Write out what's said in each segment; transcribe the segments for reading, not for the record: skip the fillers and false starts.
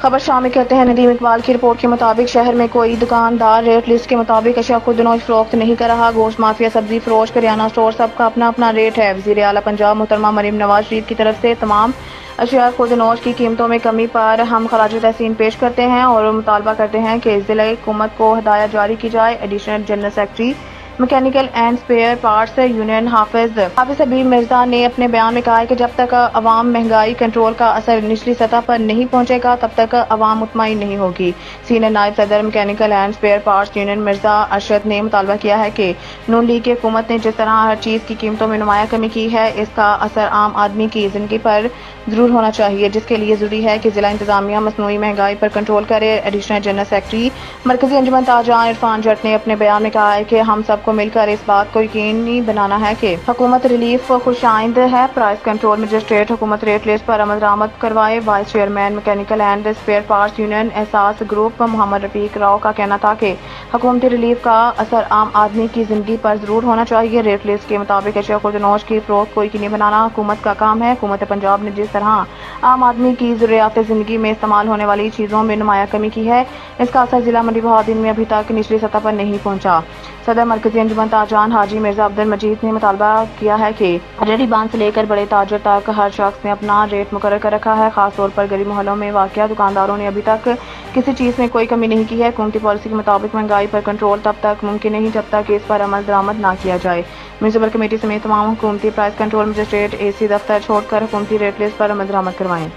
خبر شامل کرتے ہیں ندیم اقبال کی رپورٹ کے مطابق شہر میں کوئی دکاندار ریٹ لسٹ کے مطابق اشیاء خودنوش فروخت نہیں کر رہا۔ گوشت مافیا، سبزی فروش، کریانہ سٹور سب کا اپنا اپنا ریٹ ہے۔ وزیر اعلیٰ پنجاب محترمہ مریم نواز شریف کی طرف سے تمام اشیاء خودنوش کی قیمتوں میں کمی پر ہم خراج تحسین پیش کرتے ہیں اور مطالبہ کرتے ہیں کہ ضلع حکومت کو ہدایت جاری کی جائے۔ Additional general secretary mechanical and spare parts union Hafiz Habib Mirza نے اپنے بیان میں کہا ہے کہ جب تک عوام مہنگائی کنٹرول کا اثر نچلی سطح پر نہیں پہنچے گا تب تک عوام مطمئن نہیں ہوگی۔ سینئر نائب صدر mechanical and spare parts union Mirza Arshad نے مطالبہ کیا ہے کہ نون لیگ کی حکومت نے جس طرح ہر چیز کی قیمتوں میں نمایاں کمی کی ہے، اس کا اثر عام آدمی کی زندگی پر ضرور ہونا چاہیے، جس کے لیے ضروری ہے کہ ضلع انتظامیہ مصنوعی مہنگائی پر کنٹرول کرے۔ ایڈیشنل جنرل سیکرٹری مرکزی انجمن تاجران عرفان جٹ نے اپنے بیان میں کہا ہے کہ ہم سب کو مل کر اس بات کو یقینی بنانا ہے کہ حکومت ریلیف خوش آئند ہے۔ پرائس کنٹرول مجسٹریٹ حکومت ریٹ لسٹ پر عمل درآمد کروائے۔ Vice chairman mechanical and spare parts union Ehsaas group Muhammad Rafiq Rao کا کہنا تھا کہ حکومتی ریلیف کا اثر عام آدمی کی زندگی پر ضرور ہونا چاہیے۔ ریٹ لسٹ کے مطابق اشیاء خودنوش کی فروخت کو یقینی بنانا حکومت کا کام ہے۔ حکومت پنجاب نے جس طرح عام آدمی کی ضروریات زندگی میں استعمال ہونے والی چیزوں میں نمایاں کمی کی ہے، اس کا اثر ضلع منڈی بہادین میں ابھی تک نچلی سطح پر نہیں پہنچا۔ صدر مرکزی انجمن تاجران حاجی مرزا عبد المجید نے مطالبہ کیا ہے کہ ریڈی بان سے لے کر بڑے تاجر تک ہر شخص نے اپنا ریٹ مقرر کر رکھا ہے۔ خاص طور پر غریب محلوں میں واقع دکانداروں نے ابھی تک کسی چیز میں کوئی کمی نہیں کی ہے۔ حکومتی پالیسی کے مطابق مہنگائی پر کنٹرول تب تک ممکن نہیں جب تک اس پر عمل درآمد نہ کیا جائے۔ میونسپل کمیٹی سمیت تمام حکومتی پرائس کنٹرول مجسٹریٹ AC دفتر چھوڑ کر حکومتی ریٹ لسٹ پر عمل درآمد کروائیں۔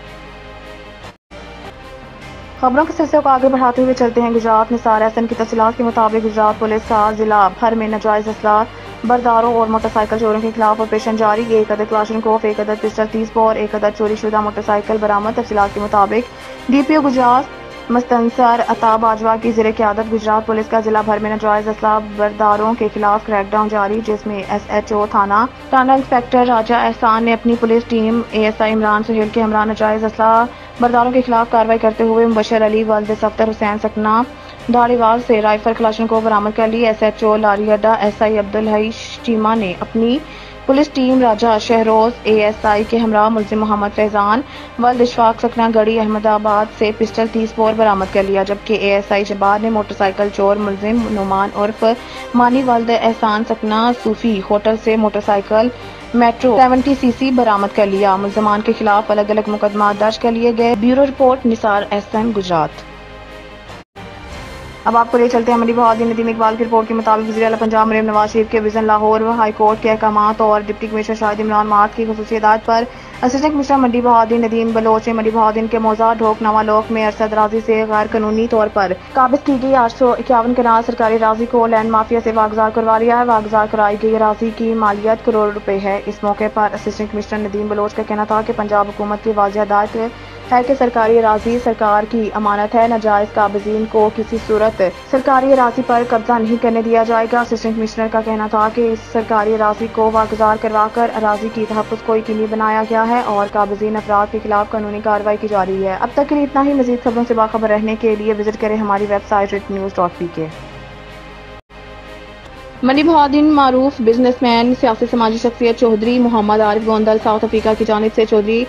خبروں کے سلسلے کو آگے بڑھاتے ہوئے چلتے ہیں گجرات۔ نثار احسن کی تفصیلات کے مطابق گجرات پولیس کا ضلع بھر میں ناجائز اسلحہ برداروں اور موٹر سائیکل چوروں کے خلاف آپریشن جاری۔ 1 عدد کلاشنکوف، 1 عدد پسٹل 30 بور، 1 عدد چوری شدہ موٹر سائیکل برآمد۔ تفصیلات کے مطابق DPO گجرات مستنصر عطا باجوہ کی زیر قیادت گجرات پولیس کا ضلع بھر میں ناجائز اسلحہ برداروں کے خلاف کریک ڈاؤن جاری، جس میں SHO تھانہ انسپکٹر راجہ احسان نے اپنی police team ASI Imran Sohail کے ہمراہ ناجائز اسلحہ برداروں کے خلاف کارروائی کرتے ہوئے مبشر علی ولد صفدر حسین سکنہ دھاڑی وال سے رائفل کلاشنکوف برآمد کر لی۔ SHO لاری اڈا SI عبدالحی چیمہ نے اپنی پولیس ٹیم راجہ شہروز ASI کے ہمراہ ملزم محمد فیضان ولد اشفاق سکنہ گڑھی احمد آباد سے پسٹل 30 بور برآمد کر لیا، جبکہ ASI جبار نے موٹر سائیکل چور ملزم نعمان عرف مانی ولد احسان سکنہ صوفی ہوٹل سے موٹر سائیکل میٹرو 70 cc برآمد کر لیا۔ ملزمان کے خلاف الگ الگ مقدمات درج کر لیے گئے۔ بیورو رپورٹ نثار احسن گجرات۔ اب آپ کو لے چلتے ہیں منڈی بہادین۔ ندیم اقبال کی رپورٹ کے مطابق وزیر اعلیٰ پنجاب مریم نواز شریف کے وژن لاہور ہائی کورٹ کے احکامات اور ڈپٹی کمشنر شاہد عمران مارٹ کی خصوصی ہدایت پر اسسٹنٹ کمشنر منڈی بہادین ندیم بلوچ نے منڈی بہادین کے موضع ڈھوک نواں لوک میں ارسد اراضی سے غیر قانونی طور پر قابض کی گئی 851 کنال سرکاری اراضی کو لینڈ مافیا سے واگزار کروا لیا ہے۔ واگزار کرائی گئی اراضی کی مالیت کروڑ روپے ہے۔ اس موقع پر اسسٹنٹ کمشنر ندیم بلوچ کا کہنا تھا کہ پنجاب حکومت کی واضح ہدایت ہے کہ سرکاری اراضی سرکار کی امانت ہے، ناجائز قابضین کو کسی صورت سرکاری اراضی پر قبضہ نہیں کرنے دیا جائے گا۔ اسسٹنٹ کمشنر کا کہنا تھا کہ اس سرکاری اراضی کو واگزار کروا کر اراضی کی تحفظ کو یقینی بنایا گیا ہے اور قابضین افراد کے خلاف قانونی کارروائی کی جا رہی ہے۔ اب تک کے لیے اتنا ہی۔ مزید خبروں سے باخبر رہنے کے لیے وزٹ کریں ہماری ویب سائٹ writnews.pk۔ منڈی بہادین معروف بزنس مین سیاسی سماجی شخصیت چودھری محمد عارف گوندل ساؤتھ افریقہ کی جانب سے چودھری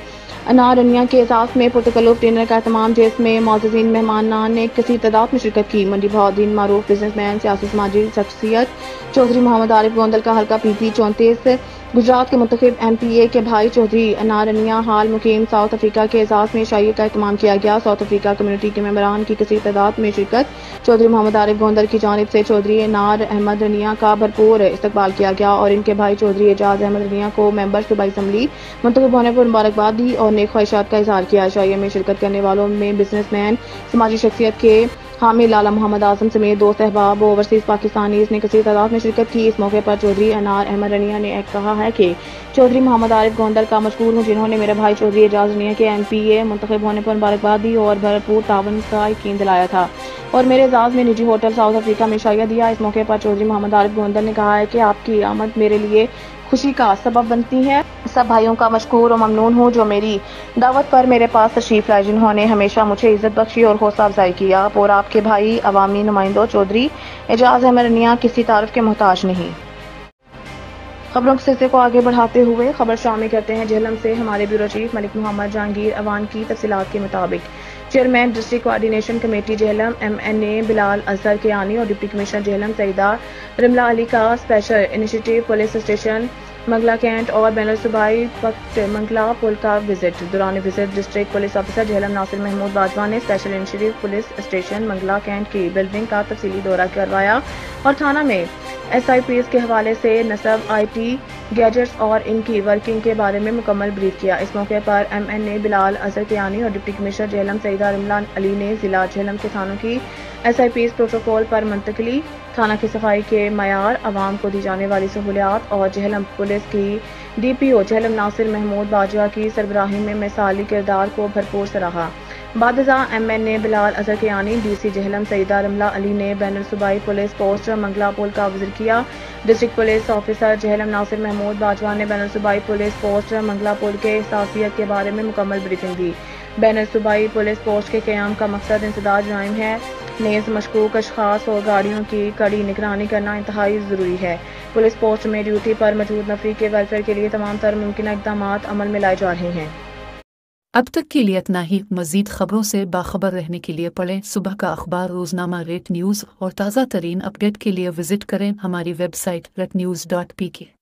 انار رنیا کے اعزاز میں پرتکلف ڈنر کا اہتمام، جس میں معززین مہمانان نے کثیر تعداد میں شرکت کی۔ منڈی بہادین معروف بزنس مین سیاسی سماجی شخصیت چودھری محمد عارف گوندل کا حلقہ PT 34 گجرات کے منتخب MPA کے بھائی چودھری انار رنیا حال مقیم ساؤتھ افریقہ کے اعزاز میں عشائیے کا اہتمام کیا گیا۔ ساؤتھ افریقہ کمیونٹی کے ممبران کی کثیر تعداد میں شرکت۔ چودھری محمد عارف گوندل کی جانب سے چودھری انار احمد رنیا کا بھرپور استقبال کیا گیا اور ان کے بھائی چودھری اعجاز احمد رنیا کو ممبر صوبائی اسمبلی منتخب ہونے پر مبارکباد دی اور نیک خواہشات کا اظہار کیا۔ عشائیے میں شرکت کرنے والوں میں بزنس مین سماجی شخصیت کے حامی لالا محمد اعظم سمیت دوست احباب و اوورسیز پاکستانیز نے کثیر تعداد میں شرکت کی۔ اس موقع پر چودھری انار احمد رنیا نے کہا ہے کہ چودھری محمد عارف گوندل کا مشکور ہوں، جنہوں نے میرے بھائی چودھری اعجاز رنیا کے MPA منتخب ہونے پر مبارکباد دی اور بھرپور تعاون کا یقین دلایا تھا اور میرے اعزاز میں نجی ہوٹل ساؤتھ افریقہ میں عشائیہ دیا۔ اس موقع پر چودھری محمد عارف گوندل نے کہا ہے کہ آپ کی آمد میرے لیے خوشی کا سبب بنتی ہے۔ سب بھائیوں کا مشکور و ممنون ہوں جو میری دعوت پر میرے پاس تشریف لائے، جنہوں نے ہمیشہ مجھے عزت بخشی اور حوصلہ افزائی کی۔ آپ اور آپ کے بھائی عوامی نمائندوں چودھری اعجاز احمد رنیا کسی تعارف کے محتاج نہیں۔ خبروں کے سلسلے کو آگے بڑھاتے ہوئے خبر شامل کرتے ہیں جہلم سے ہمارے بیورو چیف ملک محمد جہانگیر اوان کی تفصیلات کے مطابق chairman district coordination committee Jhelum MNA Bilal Azhar Kiani اور ڈپٹی کمشنر جہلم سعیدہ رملہ علی کا special initiative police station Mangla cantt اور بین الصوبائی پکٹ منگلا پل کا وزٹ۔ دوران visit district police officer Jhelum Nasir Mahmood Bajwa نے special initiative police station Mangla cantt کی بلڈنگ کا تفصیلی دورہ کروایا اور تھانہ میں SIPs کے حوالے سے نصب IT گیجٹس اور ان کی ورکنگ کے بارے میں مکمل بریف کیا۔ اس موقع پر MNA بلال اظہر کیانی اور ڈپٹی کمشنر جہلم سعیدہ رملہ علی نے ضلع جہلم کے تھانوں کی SIPs پروٹوکول پر منتقلی، تھانہ کی صفائی کے معیار، عوام کو دی جانے والی سہولیات اور جہلم پولیس کی DPO جہلم ناصر محمود باجوہ کی سربراہی میں مثالی کردار کو بھرپور سراہا۔ بعد ازاں MNA بلال اظہر کیانی DC جہلم سعیدہ رملہ علی نے بین الصوبائی پولیس پوسٹ منگلا پول کا وزٹ کیا۔ District police officer Jhelum Nasir Mahmood Bajwa نے بین الصوبائی پولیس پوسٹ منگلا پول کے حساسیت کے بارے میں مکمل بریفنگ دی۔ بین الصوبائی پولیس پوسٹ کے قیام کا مقصد انسداد جرائم ہے، نیز مشکوک اشخاص اور گاڑیوں کی کڑی نگرانی کرنا انتہائی ضروری ہے۔ پولیس پوسٹ میں ڈیوٹی پر موجود نفری کے ویلفیئر کے لیے تمام تر ممکنہ اقدامات عمل میں لائے جا رہے ہیں۔ اب تک کے لیے اتنا ہی۔ مزید خبروں سے باخبر رہنے کے لیے پڑھیں صبح کا اخبار، روزنامہ ریٹ نیوز اور تازہ ترین اپڈیٹ کے لیے وزٹ کریں ہماری ویب سائٹ retnews.pk۔